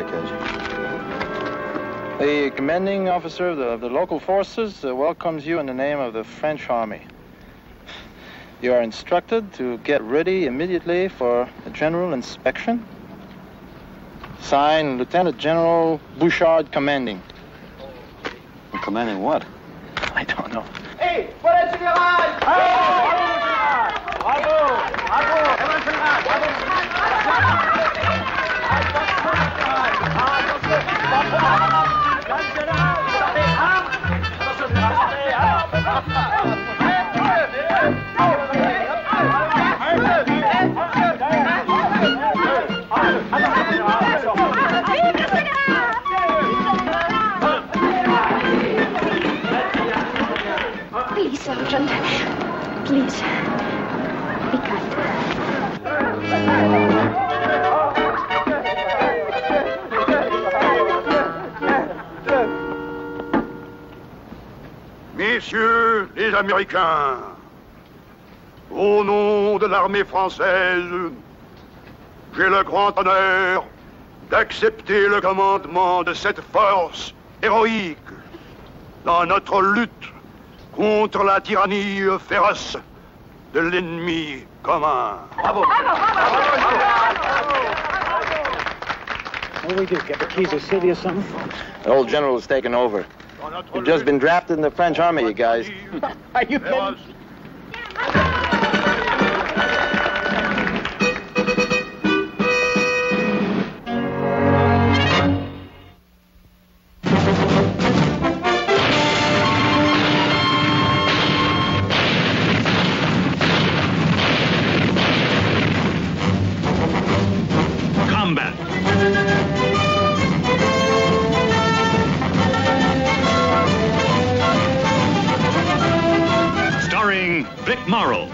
occasion. The commanding officer of the local forces welcomes you in the name of the French Army. You are instructed to get ready immediately for a general inspection. Signed, Lieutenant General Bouchard, commanding. Commanding what? I don't know. Hey, voilà le général! Bravo! Bravo! Please, Sergeant. Please. Be kind. Messieurs les Américains, au nom de l'armée française, j'ai le grand honneur d'accepter le commandement de cette force héroïque dans notre lutte contre la tyrannie féroce de l'ennemi commun. Bravo! What do we do? Get the keys of the city or something? The old general has taken over. You've just been drafted in the French Army, you guys. Are you kidding? Morrow.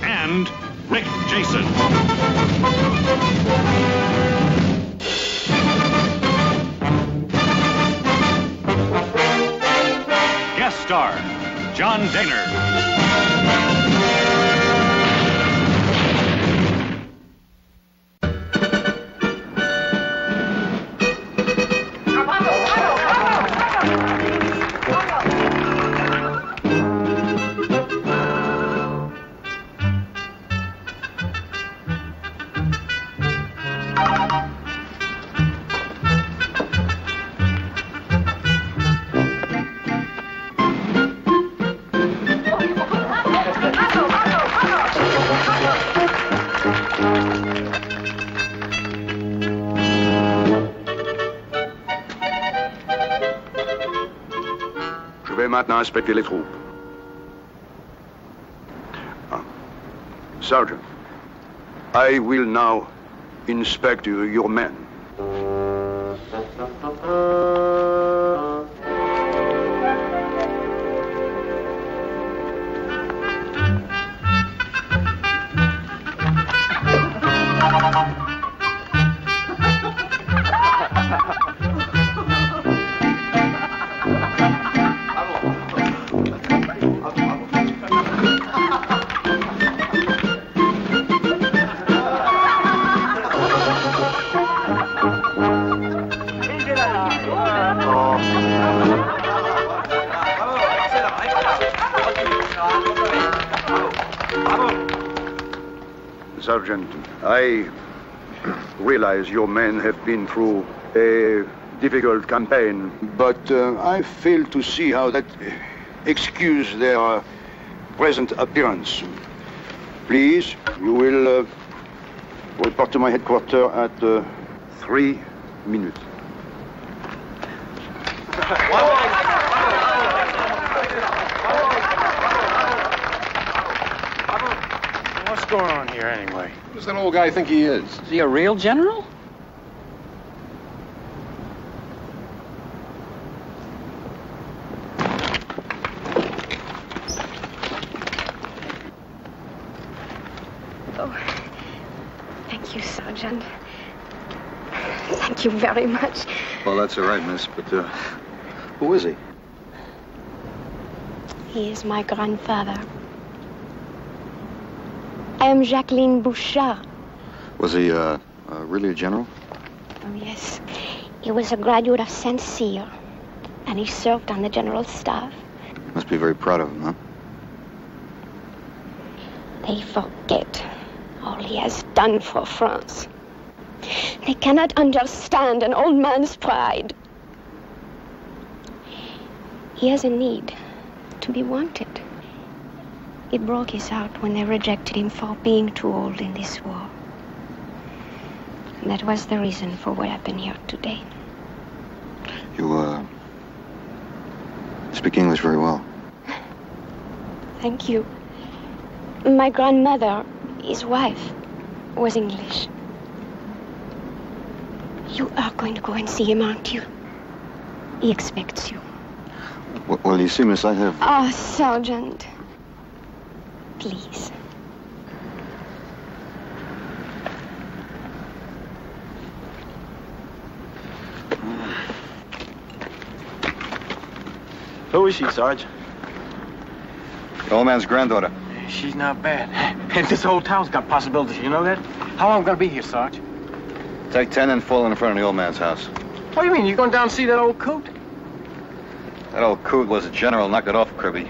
And Rick Jason. Guest star, John Daner. Je vais maintenant inspecter les troupes. Sergeant, I will now inspect your men. Sergeant, I realize your men have been through a difficult campaign, but I fail to see how that excuses their present appearance. Please, you will report to my headquarters at 3 minutes. What's going on here anyway? Who does that old guy think he is? Is he a real general? Oh, thank you, Sergeant. Thank you very much. Well, that's all right, miss, but who is he? He is my grandfather. I am Jacqueline Bouchard. Was he, really a general? Oh, yes. He was a graduate of Saint Cyr, and he served on the general staff. Must be very proud of him, huh? They forget all he has done for France. They cannot understand an old man's pride. He has a need to be wanted. It broke his heart when they rejected him for being too old in this war. And that was the reason for what happened here today. You, speak English very well. Thank you. My grandmother, his wife, was English. You are going to go and see him, aren't you? He expects you. Well, you see, miss, I have... Oh, Sergeant. Please. Who is she, Sarge? The old man's granddaughter. She's not bad. And this whole town's got possibilities, you know that? How long gonna be here, Sarge? Take 10 and fall in front of the old man's house. What do you mean? You going down to see that old coot? That old coot was a general. Knock it off, Kirby.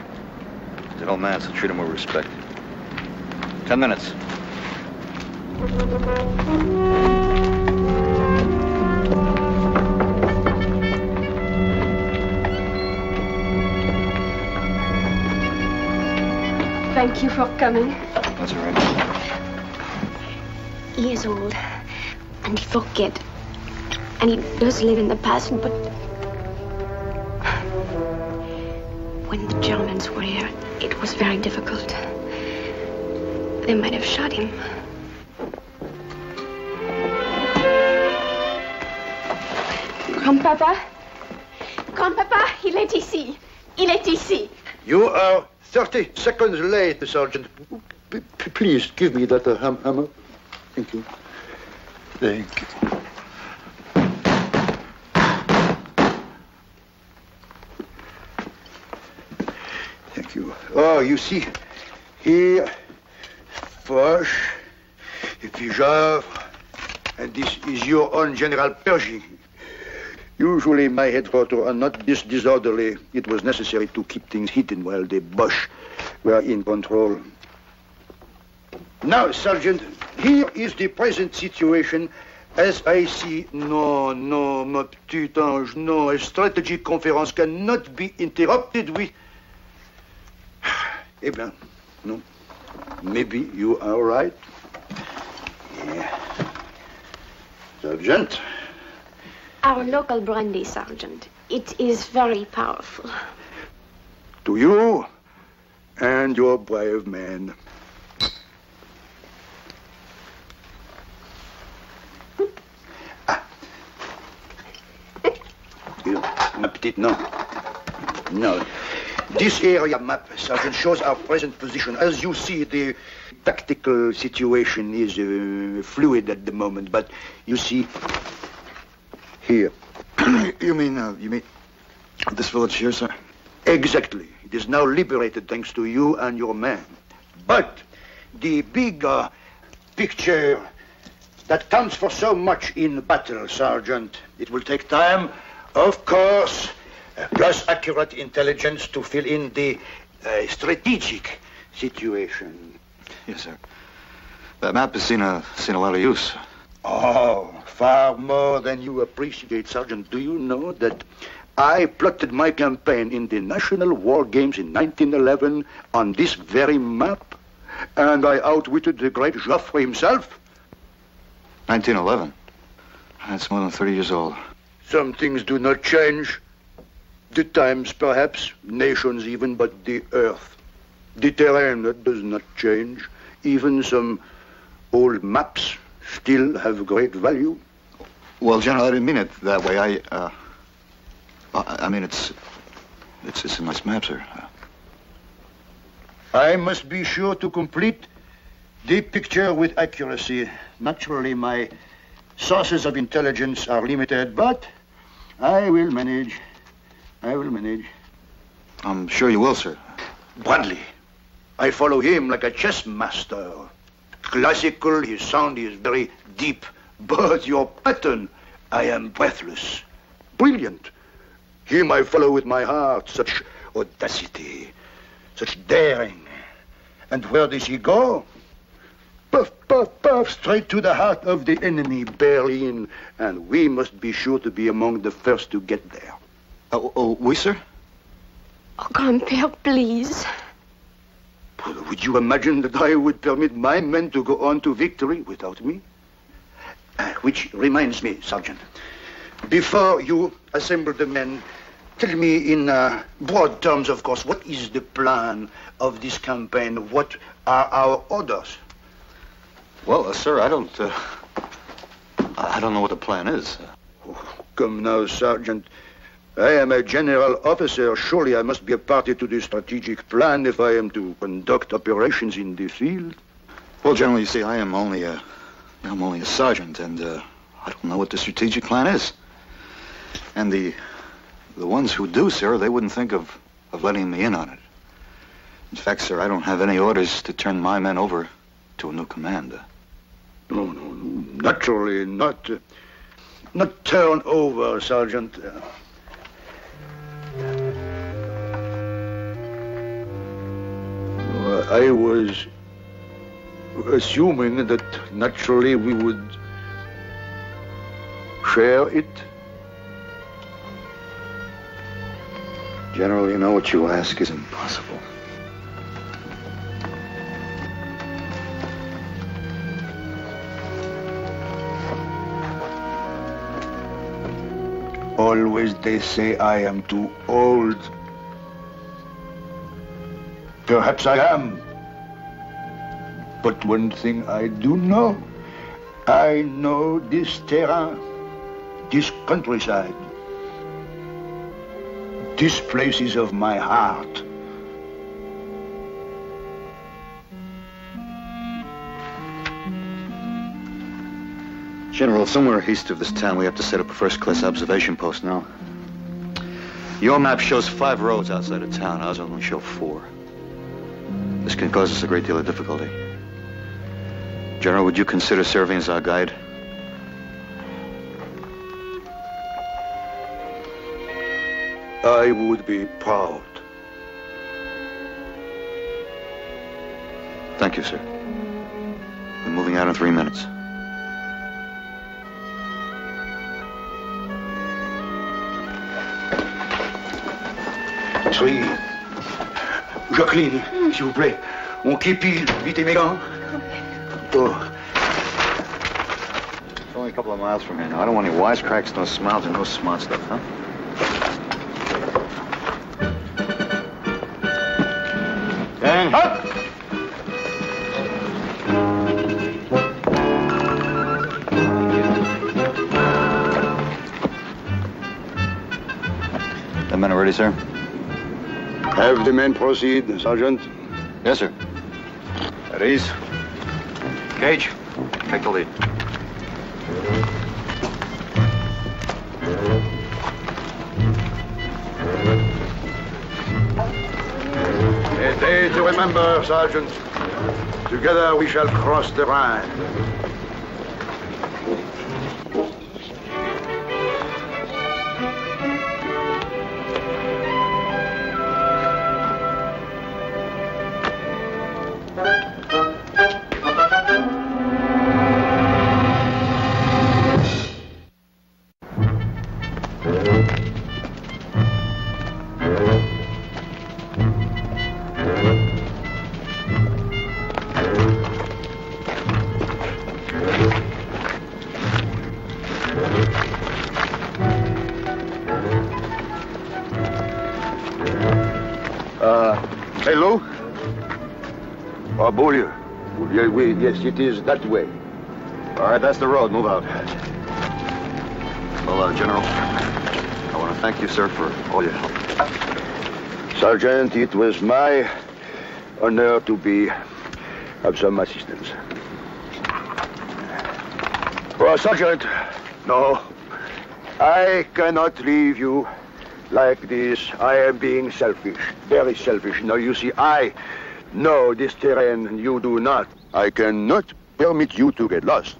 That old man, so treat him with respect. 10 minutes. Thank you for coming. That's all right. He is old, and he forget. And he does live in the past, but... When the Germans were here, it was very difficult. They might have shot him. Grandpapa? Grandpapa, il est ici. Il est ici. You are 30 seconds late, Sergeant. Please give me that hammer. Thank you. Thank you. Thank you. Oh, you see, here, Foch, Fijard, and this is your own General Pershing. Usually my headquarters are not this disorderly. It was necessary to keep things hidden while the Boche were in control. Now, Sergeant, here is the present situation as I see. No, ma petite ange, no. A strategy conference cannot be interrupted with... Eh bien, no. Maybe you are right. Yeah. Sergeant. Our local brandy, Sergeant. It is very powerful. To you and your brave men. You, ma petite, no. No. This area map, Sergeant, shows our present position. As you see, the tactical situation is fluid at the moment, but you see here. You mean this village here, sir? Exactly. It is now liberated thanks to you and your men. But the big picture that counts for so much in battle, Sergeant, it will take time, of course, plus accurate intelligence to fill in the strategic situation. Yes, sir. That map has seen a lot of use. Oh, far more than you appreciate, Sergeant. Do you know that I plotted my campaign in the National War Games in 1911 on this very map? And I outwitted the great Joffre himself? 1911? That's more than 30 years old. Some things do not change. The times, perhaps, nations even, but the earth. The terrain, that does not change. Even some old maps still have great value. Well, General, I didn't mean it that way. I mean, it's a nice map, sir. I must be sure to complete the picture with accuracy. Naturally, my sources of intelligence are limited, but I will manage. I will manage. I'm sure you will, sir. Bradley. I follow him like a chess master. classical, his sound is very deep. But your pattern, I am breathless. Brilliant. Him I follow with my heart, such audacity, such daring. And where does he go? Puff, puff, puff, straight to the heart of the enemy, Berlin. And we must be sure to be among the first to get there. Oui, sir? Oh, Grand-Père, please. Would you imagine that I would permit my men to go on to victory without me? Which reminds me, Sergeant, before you assemble the men, tell me in broad terms, of course, what is the plan of this campaign? What are our orders? Well, sir, I don't know what the plan is. Oh, come now, Sergeant. I am a general officer. Surely I must be a party to the strategic plan if I am to conduct operations in the field. Well, General, you see, I'm only a sergeant, and I don't know what the strategic plan is. And the ones who do, sir, they wouldn't think of letting me in on it. In fact, sir, I don't have any orders to turn my men over to a new command. No, naturally not. Not turn over, Sergeant. I was assuming that naturally we would share it. General, you know what you ask is impossible. Always they say I am too old. Perhaps I am. But one thing I do know, I know this terrain, this countryside. This place is of my heart. General, somewhere east of this town, we have to set up a first-class observation post now. Your map shows 5 roads outside of town. Ours only show 4. This can cause us a great deal of difficulty. General, would you consider serving as our guide? I would be proud. Thank you, sir. We're moving out in 3 minutes. Soyez... Jacqueline, s'il vous plaît. On képile, vite et mégant. Oh. It's only a couple of miles from here now. I don't want any wisecracks, no smiles, and no smart stuff, huh? Gang, up! The men are ready, sir? Have the men proceed, Sergeant. Yes, sir. At ease. Gage, take the lead. A day to remember, Sergeant. Together we shall cross the Rhine. Hello? Beaulieu. Yes, it is that way. All right, that's the road. Move out. Well, General, I want to thank you, sir, for all your help. Sergeant, it was my honor to be of some assistance. Oh, Sergeant, no. I cannot leave you like this. I am being selfish, very selfish. Now, you see, I know this terrain, and you do not. I cannot permit you to get lost.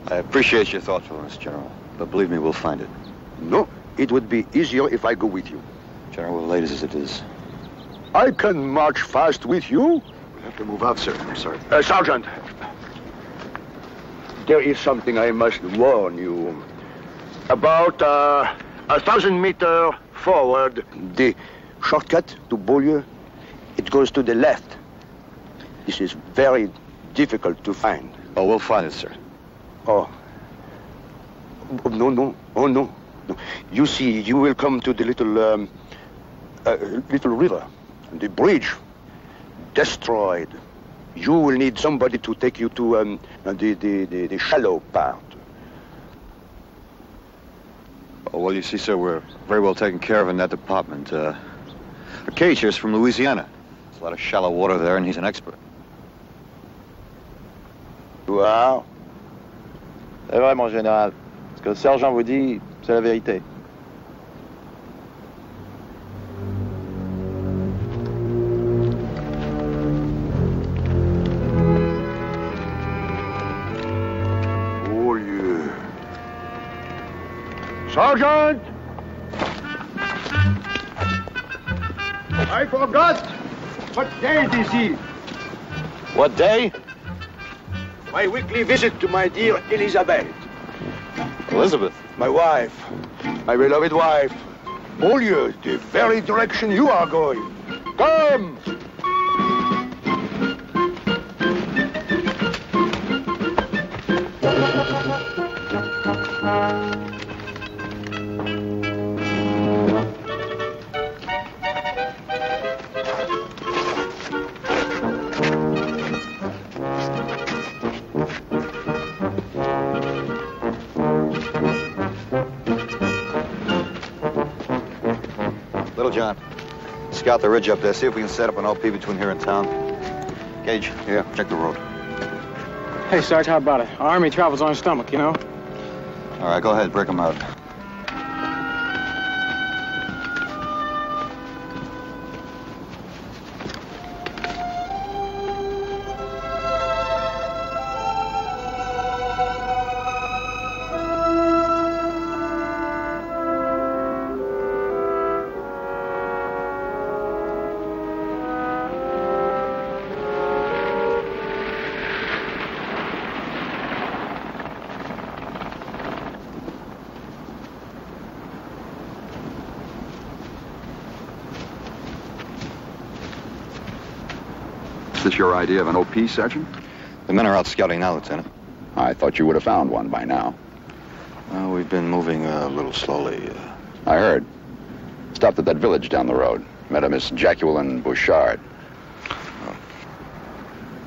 I appreciate your thoughtfulness, General, but believe me, we'll find it. No, it would be easier if I go with you. General, late as it is. I can march fast with you. We have to move out, sir. I'm sorry. Sergeant, there is something I must warn you. About 1,000 meters forward, the shortcut to Beaulieu, it goes to the left. This is very difficult to find. Oh, we'll find it, sir. Oh. No. Oh, no. You see, you will come to the little river. The bridge, destroyed. You will need somebody to take you to the shallow part. Oh, well, you see, sir, we're very well taken care of in that department. A Cage here's from Louisiana. There's a lot of shallow water there, and he's an expert. Wow. C'est vrai, mon général. Ce que le sergent vous dit, c'est la vérité. Sergeant! I forgot. What day is it? What day? My weekly visit to my dear Elizabeth. Elizabeth. My wife. My beloved wife. Beaulieu, the very direction you are going. Come! John, scout the ridge up there. See if we can set up an OP between here and town. Gage, here, check the road. Hey, Sarge, how about it? Our army travels on its stomach, you know? All right, go ahead, break them out. Is this your idea of an OP, Sergeant? The men are out scouting now, Lieutenant. I thought you would have found one by now. Well, we've been moving a little slowly. I heard. Stopped at that village down the road. Met a Miss Jacqueline Bouchard.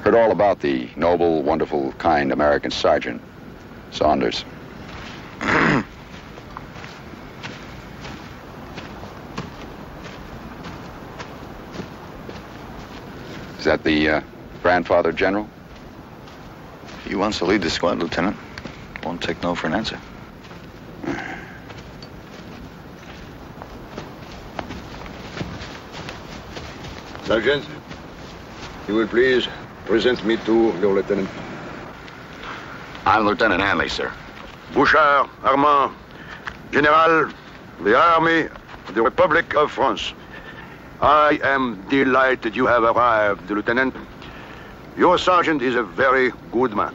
Heard all about the noble, wonderful, kind American Sergeant Saunders. Is that the grandfather general? He wants to lead the squad, Lieutenant. Won't take no for an answer. Sergeant, you will please present me to your lieutenant. I'm Lieutenant Hanley, sir. Bouchard, Armand, General, the Army of the Republic of France. I am delighted you have arrived, Lieutenant. Your sergeant is a very good man.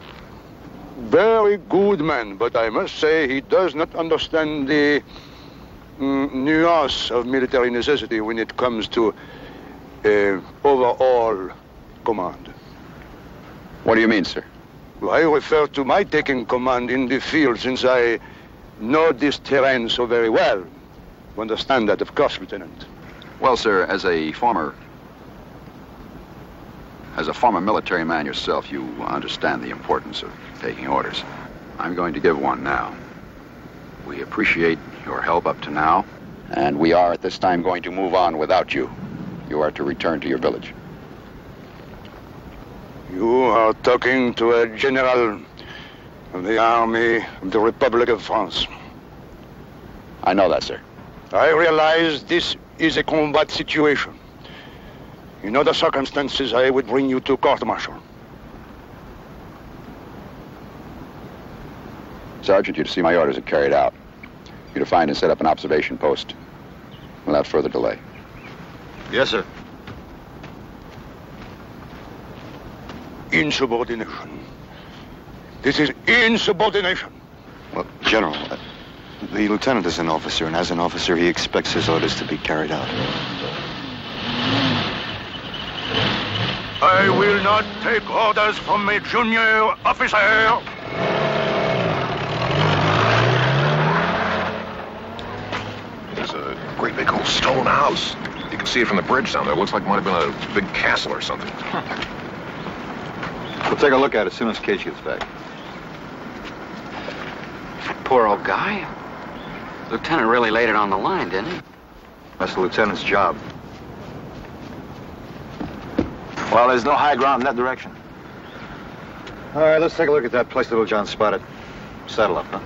Very good man, but I must say he does not understand the nuance of military necessity when it comes to overall command. What do you mean, sir? I refer to my taking command in the field, since I know this terrain so very well. You understand that, of course, Lieutenant. Well, sir, as a former military man yourself, you understand the importance of taking orders. I'm going to give one now. We appreciate your help up to now, and we are at this time going to move on without you. You are to return to your village. You are talking to a general of the Army of the Republic of France. I know that, sir. I realize this is a combat situation. In other circumstances, I would bring you to court-martial. Sergeant, you to see my orders are carried out. You to find and set up an observation post without further delay. Yes, sir. Insubordination. This is insubordination. Well, General, the lieutenant is an officer, and as an officer, he expects his orders to be carried out. I will not take orders from a junior officer. There's a great big old stone house. You can see it from the bridge down there. It looks like it might have been a big castle or something. We'll take a look at it as soon as Cage gets back. Poor old guy. Lieutenant really laid it on the line, didn't he? That's the lieutenant's job. Well, there's no high ground in that direction. All right, let's take a look at that place Little John spotted. Saddle up, huh?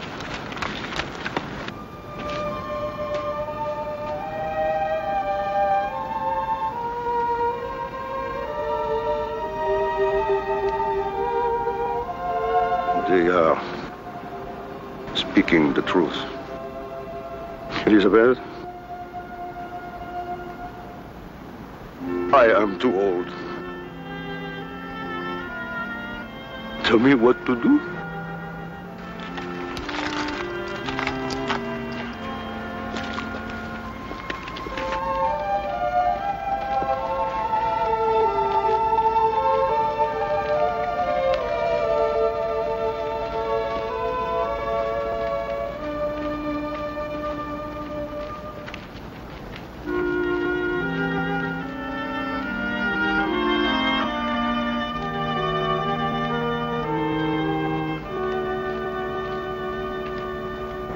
They are speaking the truth. Elizabeth, I am too old. Tell me what to do.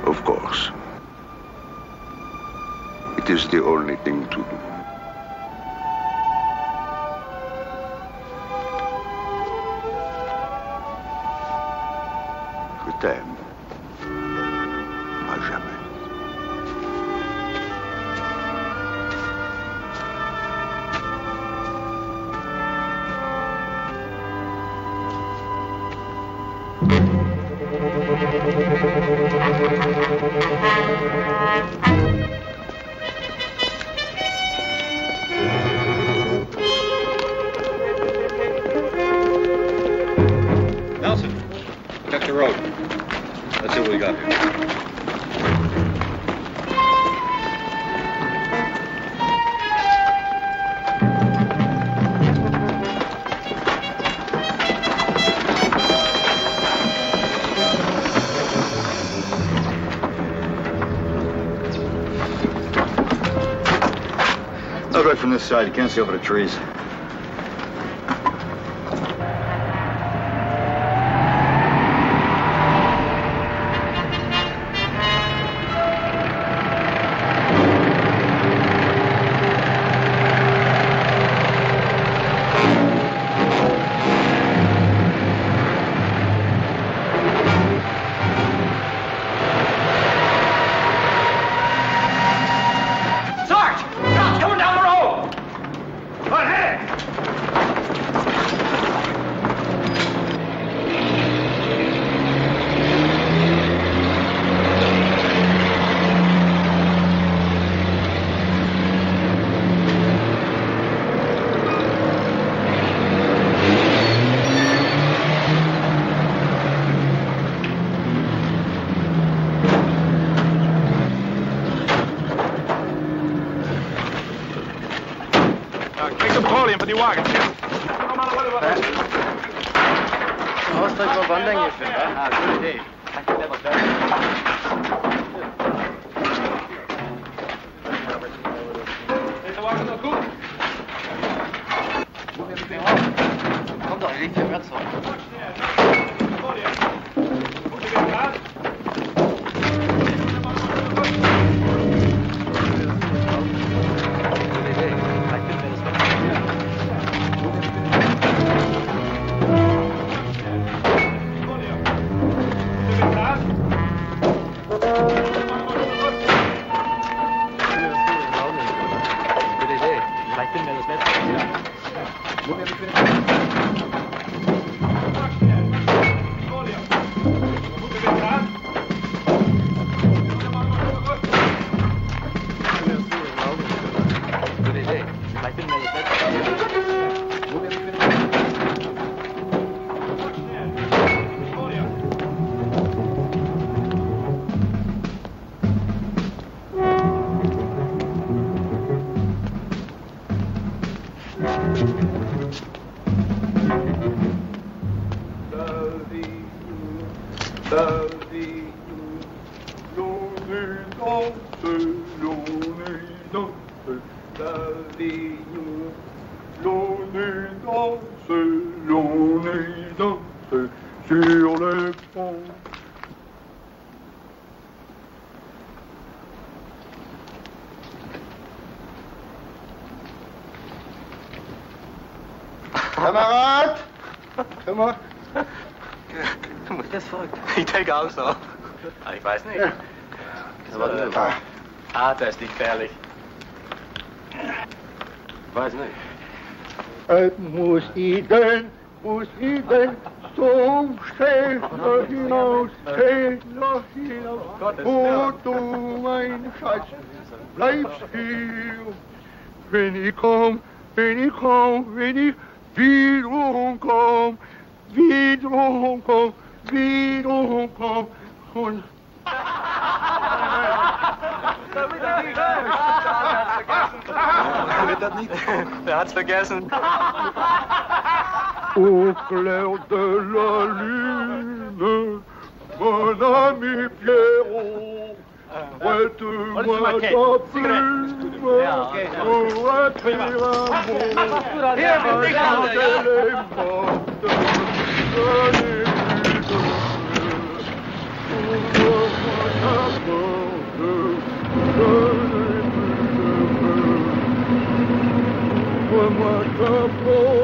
Of course. It is the only thing to do. Je t'aime. À jamais. Nelson, check the road. Let's see what we got here. Look right from this side. You can't see over the trees. Napoleon for die wagen. Ausdruck op wandelingen vinden. Ah, goed idee. Is de wagen nog goed? Kom dan, je ligt hier met zo. Kamerad! Come on. Das folgt. Ich denke auch so. Ich weiß nicht. Das ist nicht gefährlich. Ich weiß nicht. Muss ich denn zum Städter hinaus, wo du, mein Schatz, bleibst hier. Wenn ich wiederum komm, und Wird das nicht? Wer hat's vergessen? Au clair de la lune, mon ami Pierrot, prête-moi ta plume pour écrire un mot quand elle est morte. Je n'ai plus de ouvre-moi ta porte, je n'ai plus de ouvre-moi ta porte.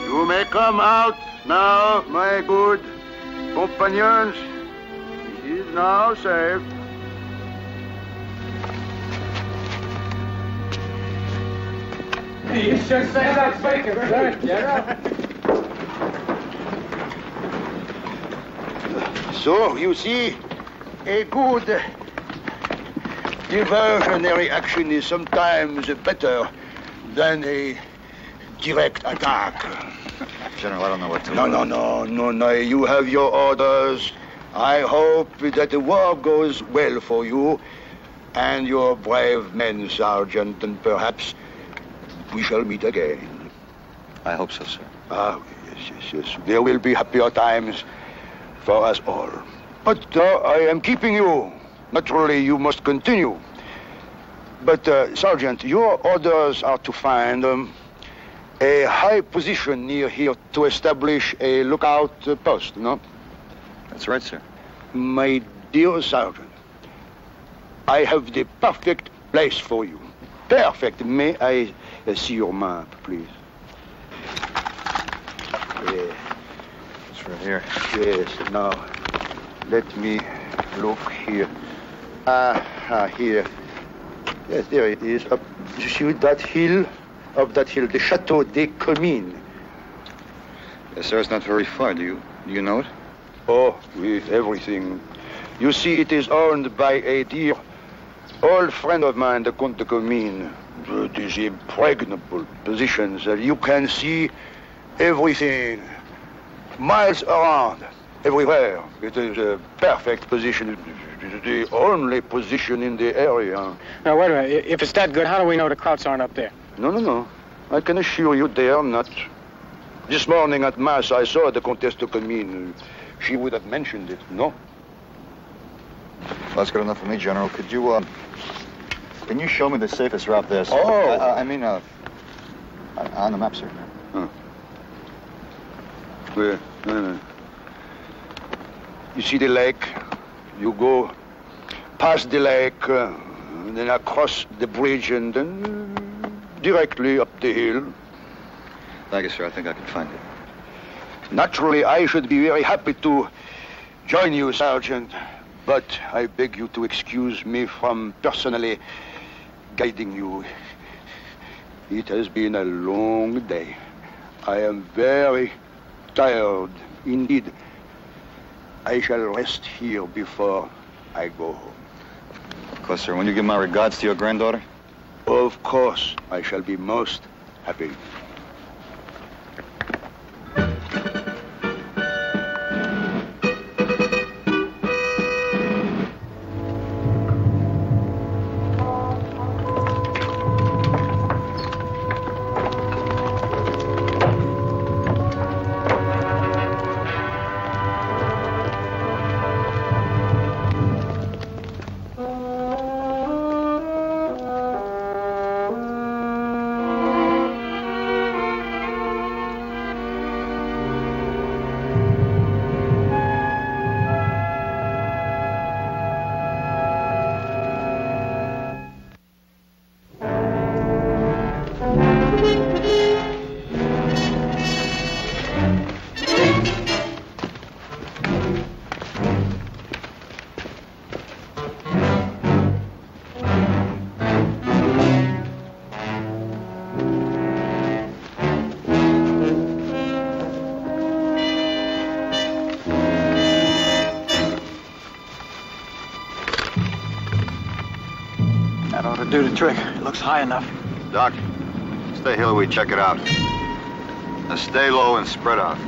You may come out now, my good companions. It is now safe. You should say that speaker, sir. So, you see, a good diversionary action is sometimes better than a direct attack. General, I don't know what to do. No. You have your orders. I hope that the war goes well for you and your brave men, Sergeant, and perhaps we shall meet again. I hope so, sir. Ah, yes. There will be happier times for us all. But I am keeping you. Naturally, you must continue. But, Sergeant, your orders are to find a high position near here to establish a lookout post, no? That's right, sir. My dear Sergeant, I have the perfect place for you. Perfect. May I see your map, please? Yes. It's right here. Yes. Now, let me look here. Here. Yes, there it is. Up, you see that hill? Up that hill, the Chateau des Comines. Yes, sir, it's not very far. Do you know it? Oh, with everything. You see, it is owned by a dear old friend of mine, the Comte de Comines. It is impregnable positions. You can see everything, miles around, everywhere. It is a perfect position. It is the only position in the area. Now, wait a minute. If it's that good, how do we know the Krauts aren't up there? No. I can assure you they are not. This morning at Mass, I saw the Comtesse de Comines. She would have mentioned it, no? Well, that's good enough for me, General. Could you, can you show me the safest route there, sir? Oh. I mean, on the map, sir. Huh. Where? No. You see the lake? You go past the lake, then across the bridge, and then directly up the hill. Thank you, sir. I think I can find it. Naturally, I should be very happy to join you, Sergeant, but I beg you to excuse me from personally guiding you. It has been a long day. I am very tired. Indeed, I shall rest here before I go home. Of course, sir. Will you give my regards to your granddaughter? Of course, I shall be most happy. That ought to do the trick. It looks high enough. Doc, stay here while we check it out. Now stay low and spread out.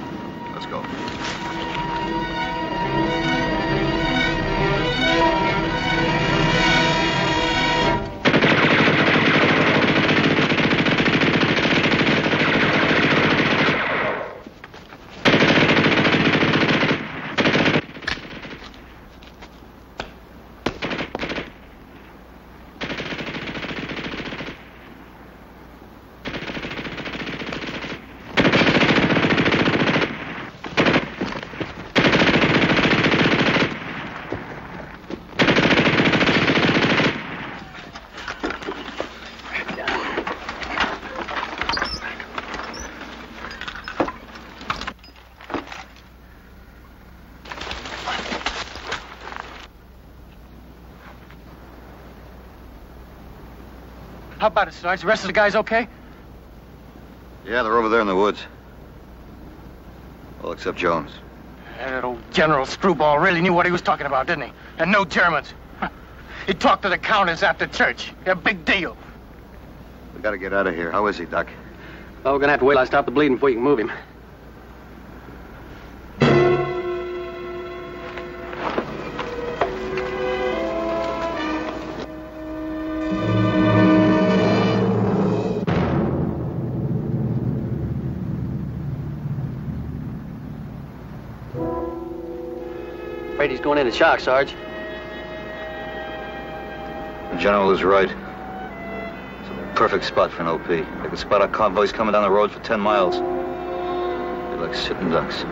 Let's go. How about it, Sarge? The rest of the guys okay? Yeah, they're over there in the woods. All except Jones. That old General Screwball really knew what he was talking about, didn't he? And no Germans. He talked to the countess after church. A big deal. We gotta get out of here. How is he, Doc? Well, we're gonna have to wait till I stop the bleeding before you can move him. Afraid he's going into shock, Sarge. The General is right. It's a perfect spot for an OP. They could spot our convoys coming down the road for 10 miles. They're like sitting ducks.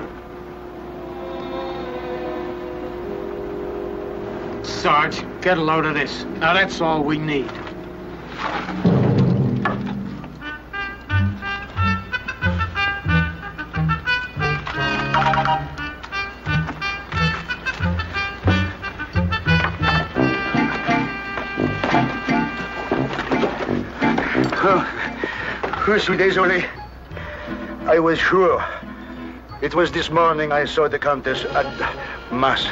Sarge, get a load of this. Now that's all we need. Je suis désolé. I was sure. It was this morning I saw the Countess at Mass.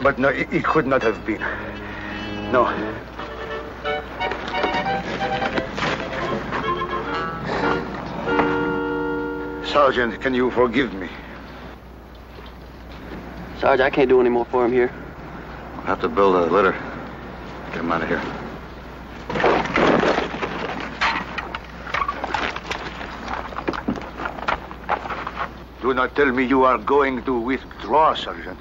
But no, it could not have been. No. Sergeant, can you forgive me? Sarge, I can't do any more for him here. I'll have to build a litter. Get him out of here. Do not tell me you are going to withdraw, Sergeant.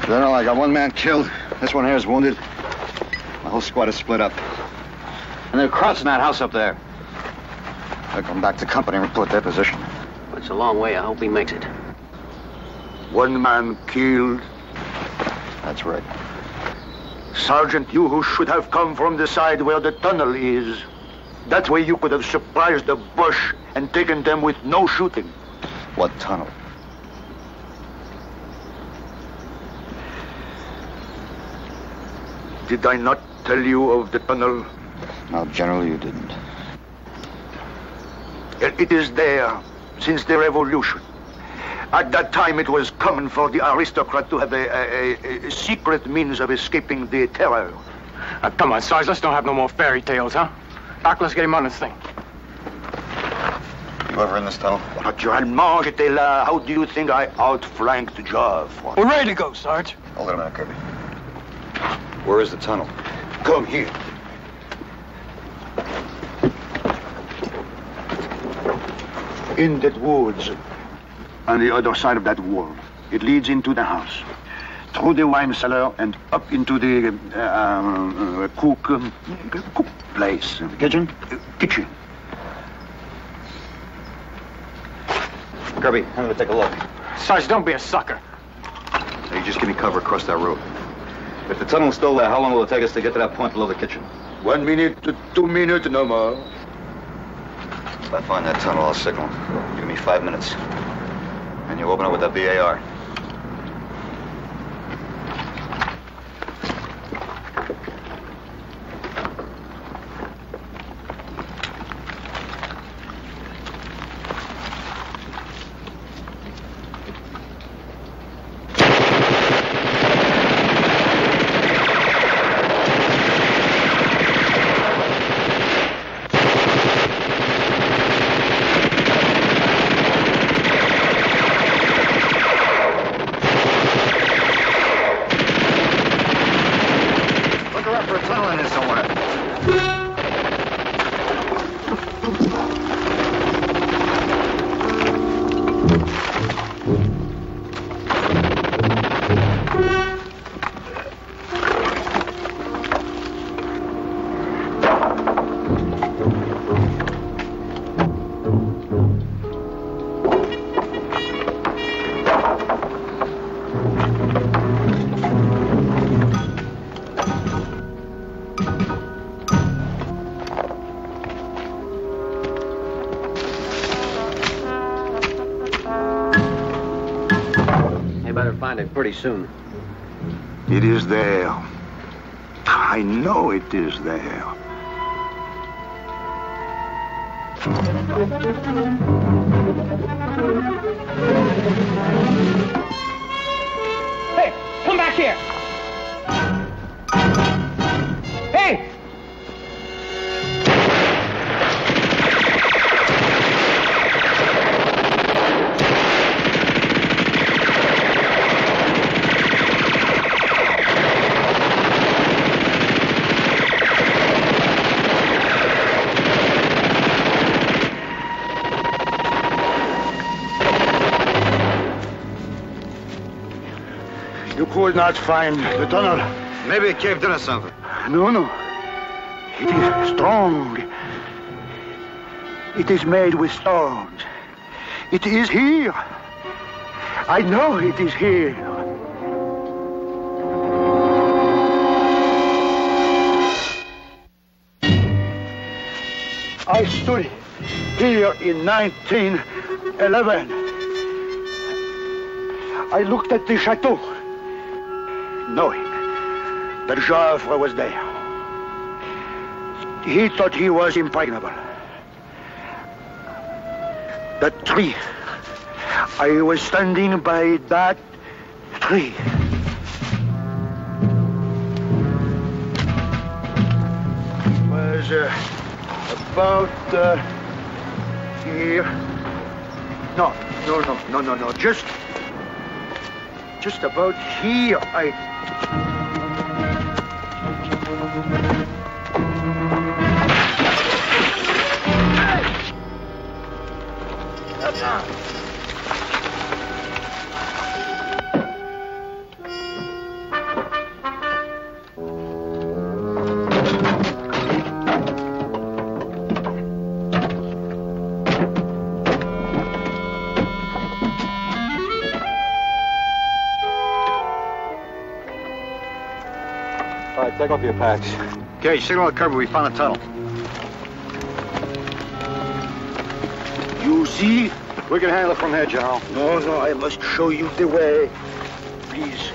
General, I got one man killed. This one here is wounded. My whole squad is split up. And they're crouching that house up there. They'll come back to company and report their position. It's a long way. I hope he makes it. One man killed. That's right. Sergeant, you who should have come from the side where the tunnel is. That way you could have surprised the bush and taken them with no shooting. What tunnel? Did I not tell you of the tunnel? No, General, you didn't. It is there since the revolution. At that time, it was common for the aristocrat to have a secret means of escaping the terror. Come on, Sarge, let's don't have no more fairy tales, huh? Doc, let's get him on this thing. You ever in this tunnel? Naturellement, j'étais là. How do you think I outflanked Joffre? We're ready to go, Sarge. Hold it a minute, Kirby. Where is the tunnel? Come here. In that woods, on the other side of that wall. It leads into the house, through the wine cellar and up into the cook place. Kitchen? Kitchen. Kirby, I'm gonna take a look. Sarge, don't be a sucker. Now, you just give me cover across that road. If the tunnel's still there, how long will it take us to get to that point below the kitchen? 1 minute to 2 minutes, no more. If I find that tunnel, I'll signal. Give me 5 minutes. And you open it with that BAR. Pretty soon. It is there. I know it is there. Hey, come back here! Hey! You could not find the tunnel. Maybe it caved in or something. No, no. It is strong. It is made with stones. It is here. I know it is here. I stood here in 1911. I looked at the chateau, knowing that Joffre was there. He thought he was impregnable. That tree. I was standing by that tree. It was about here. No. Just about here. All right, take off your packs. Okay, signal the Kirby. We found a tunnel. You see? We can handle it from here, General. No, I must show you the way. Please.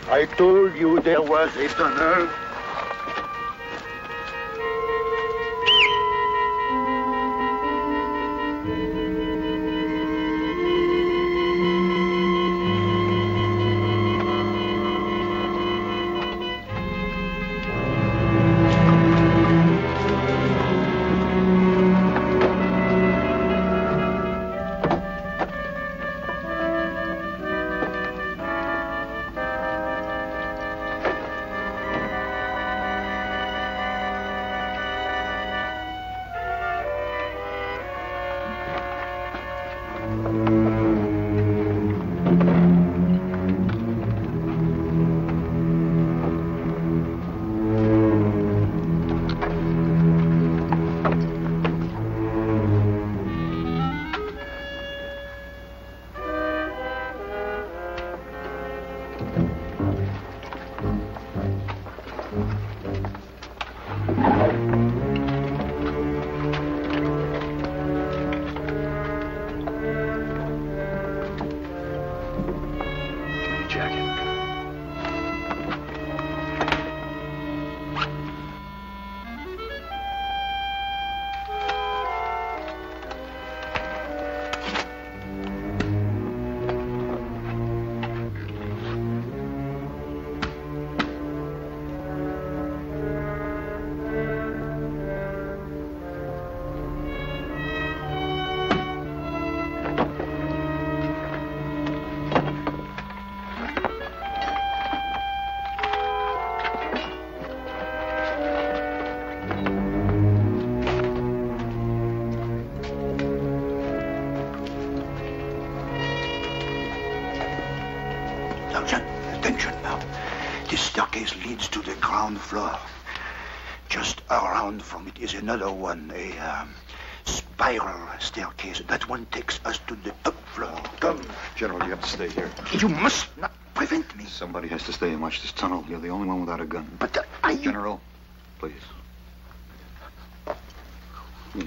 I told you there was a tunnel. Sergeant, attention now. This staircase leads to the ground floor. Just around from it is another one, a spiral staircase. That one takes us to the top floor. Come. General, you have to stay here. You must not prevent me. Somebody has to stay and watch this tunnel. You're the only one without a gun. But General, please. Yeah.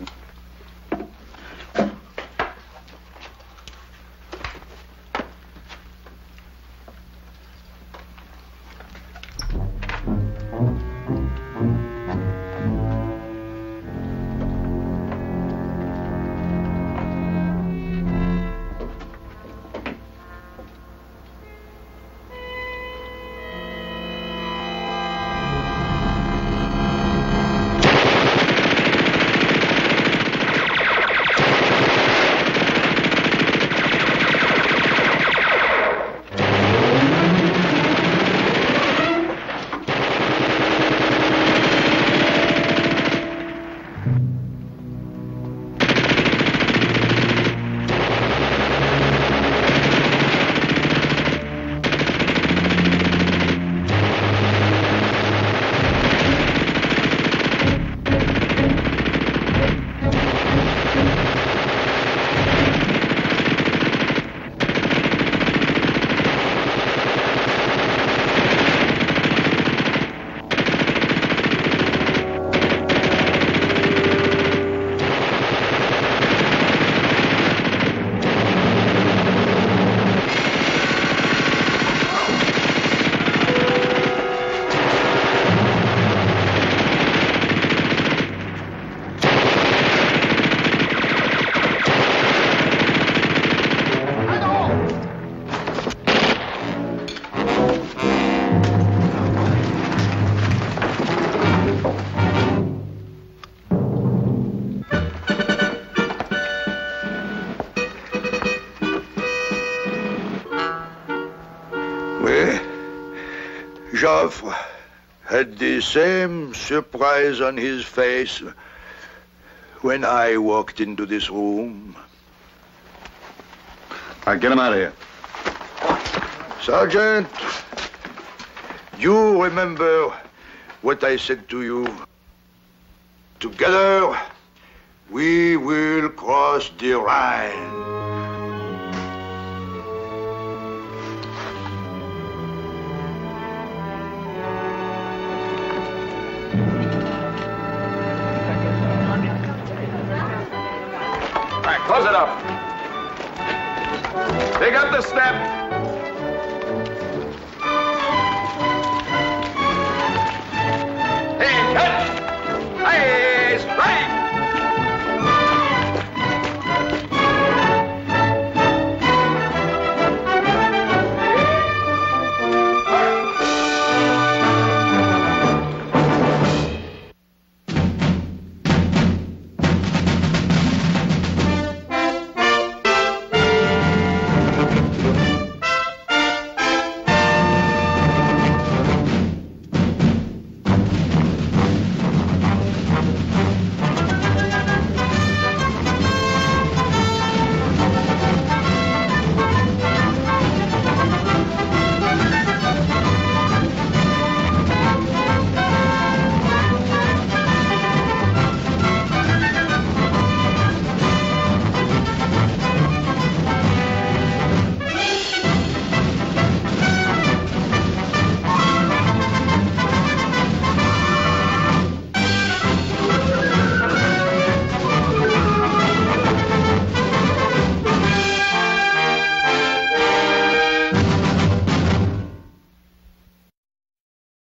Joffre had the same surprise on his face when I walked into this room. All right, get him out of here. Sergeant, you remember what I said to you? Together, we will cross the Rhine. Close it up. Pick up the step.